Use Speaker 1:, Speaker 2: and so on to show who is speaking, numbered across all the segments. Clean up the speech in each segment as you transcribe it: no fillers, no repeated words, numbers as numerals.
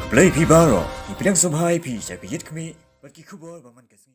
Speaker 1: Play Pibaro, Ipidang Sobhai Pi, Shakiyit Kmi, but Kikubo, Baman Kasi.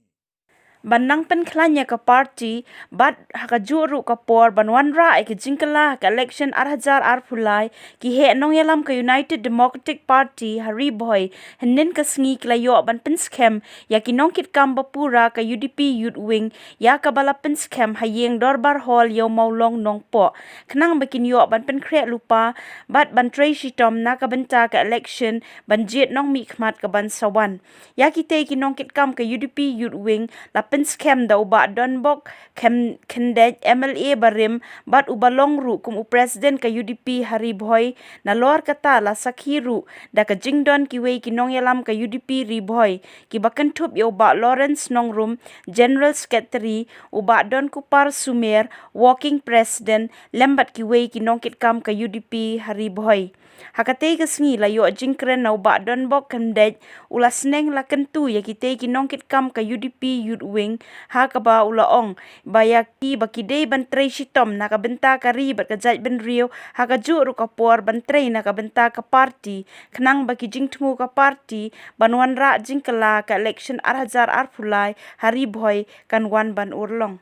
Speaker 2: Banang penklanya ke parti bat haka juru ke por banwan ra ke jingkala ke election arhajar arpulai ki he nong yalam ke United Democratic Party hari boy henin ke sngi klayo ban penskem ya ki nong kit kam bapura ke UDP Youth Wing ya ka bala penskem hayeng dorbar hall yo maulong nong po kenang bakin yo ban penkre lupa bat ban Tracy Tom na ka benta ke election ban jet nong mi khmat ke ban sawan ya ki te ki nong kit kam ke UDP Youth Wing la penskem da uba donbok kem kendej MLA barim bat ubalong ru kum u president ka UDP hari boy na lor kata la sakhiru da ka jingdon ki wei ki nong yalam ka UDP ri boy ki bakan thup yo ba Lawrence Nongrum General Secretary uba don kupar Sumer working president lembat ki wei ki nong kit kam ka UDP hari boy hakate ka sngi la yo jingkren na uba donbok kendej ula sneng la kentu ya kite ki nong kit kam ka UDP Youth Wing ha ka ba ula ong bayaki bakide ban Tracy Tom na ka benta ka ri bat ka jaj ben rio ha ka ju ru ka por ban tray na ka benta ka party knang baki jingtmu ka party banwan ra jingkala ka election arhajar arpulai hari boy kan wan ban urlong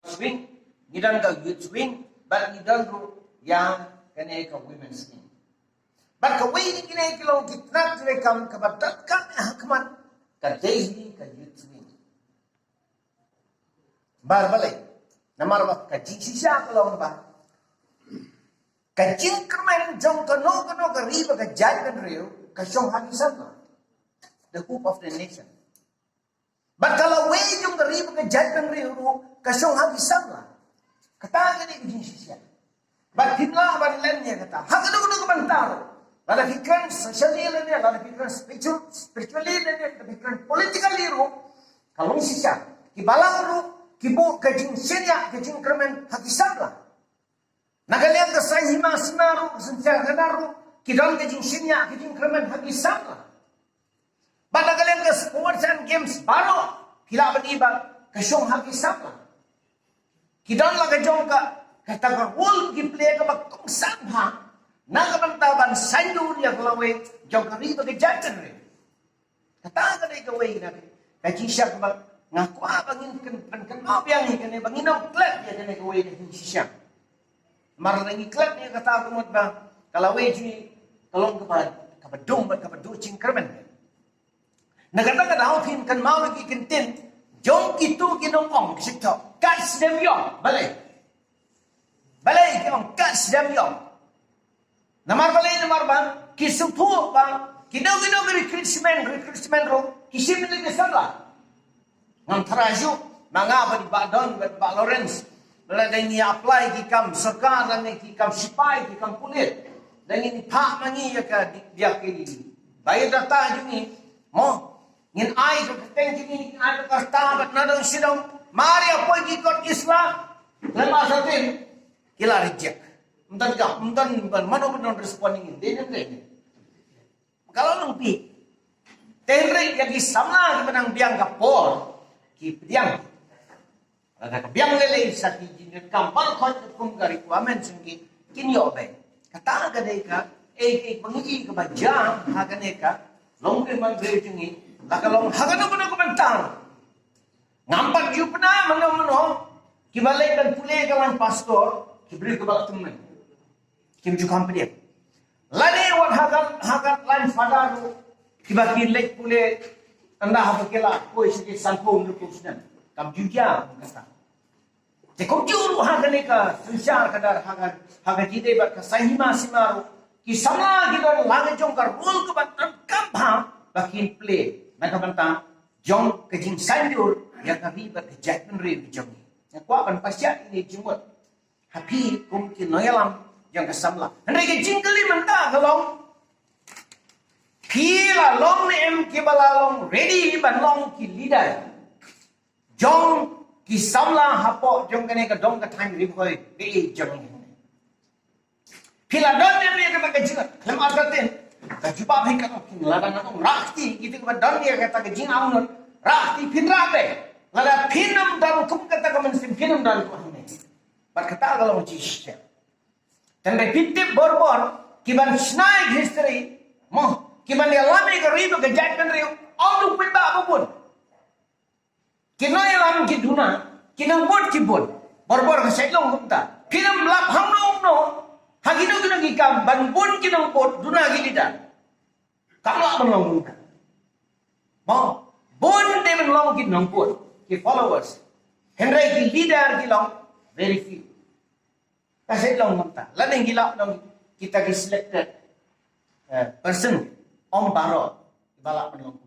Speaker 3: swing gidan ka youth swing but gidan ru yang kene ka women swing but ka way ni kine kilo kitna dire kam ka batat ka hakman ka daily ka youth swing bar balai namar ba ka jisisha kalong ba ka jingkerman jong ka no ka riba ka jagan rio ka shong hakisan the hope of the nation but kalau way jong ka riba ka jagan rio ka shong hakisan kata ni jisisha but tinla ban lennya kata hakadu ka bantaro lada pikiran socially ni lada pikiran spiritually ni lada pikiran politically kalau sisa ki balang kibu kajing senya kajing kermen hakisabla nagalian ka sai hima simaru sentia kanaru kidon kajing senya kajing kermen hakisabla ba nagalian ka sports and games baro kila baniba kasyong hakisabla kidon la kajong ka kata ka role ki play ka bakong sabha nagabantaban sanyo niya kalaway jong kari ba kajatan rin kata ka na ikaway na kajisya ka ba nga kuha bangin kan mabiyang ikan ni bangin ang klat ya kan ikaway na hinsisya marang iklat niya kata ka mo ba kalaway jini kalong kabadong ba kabaduching kermen nagata ka daw fin kan mawag ikintin jong kito ginong kisito kas dem yong balay kinong kas dem yong namar ba kisutu ba kinaw recruitment ro kisim ni kesala ngam tharaju manga ba don ba Lawrence la dai ni apply ki kam sarkar la ni ki kam sipai ki kam pulit dan ni pa mangi ya ka dia ki bayar data ju ni mo ngin ai ko teng ni ai ka sta ba na dong sidong mari apoi ki kot isla lama satin kila reject Muntan mano benon responding ini, dia kalau lumpi, tenre yang disama di menang biang kapor, ki biang, ada biang lele sakit jinjit kampal kau kum kari kuamen sungki kini obe, kata kadeka, pengi kebajang haganeka, long keman berjungi, lakalong hagano benar komentar, ngampat ju pernah mano, kibalai dan pulai kawan pastor, kibri kebal teman. Kim ju company lani wan hagat lan fadaru kibaki lek pule anda habakela koi sike sanpong rukusnan kam juja kata te kom juru hagane ka sunsar kadar haga jide bat ka sahima simaru ki sama gidon lange jong kar rul ke bat kam bha bakin play maka banta jong ke jing sandur ya ka bi bat ke jakun re jong ya kwa ban pasya ini jumut happy kum ki noyalam yang kesamla. Henry jingkeli mentah kalong. Pila long em kibala long ready ban long ki leader. Jong ki samla hapo jong kene ka dong ka time riboi be jong. Pila don em ni ka magajingat. Lam argatin. Ka juba bhi ka kin lada na tong rakti gitu ka don dia kata ka jing aun rakti pinrabe. Lada pinam dan kum kata ka mensim pinam dan ko hane. Pat kata kalau jisya. Dan repeated borbor kiban snai history Mo, kiman ya lami ka rito ka jat kan riyo. All pun ba apapun. Kinoy lam ki duna, kinang bot ki bot. Bor-bor ka seklong humta. Kinang lap hang no. Hagino kinang ikam ban bun kinang bot duna gilida. Kamla man long humta. Mo, bun de man long kinang bot. Ki followers. Henry ki leader ki long very few. Kasi long humta. Laning gila long kita ki selected person Om Baro balak man long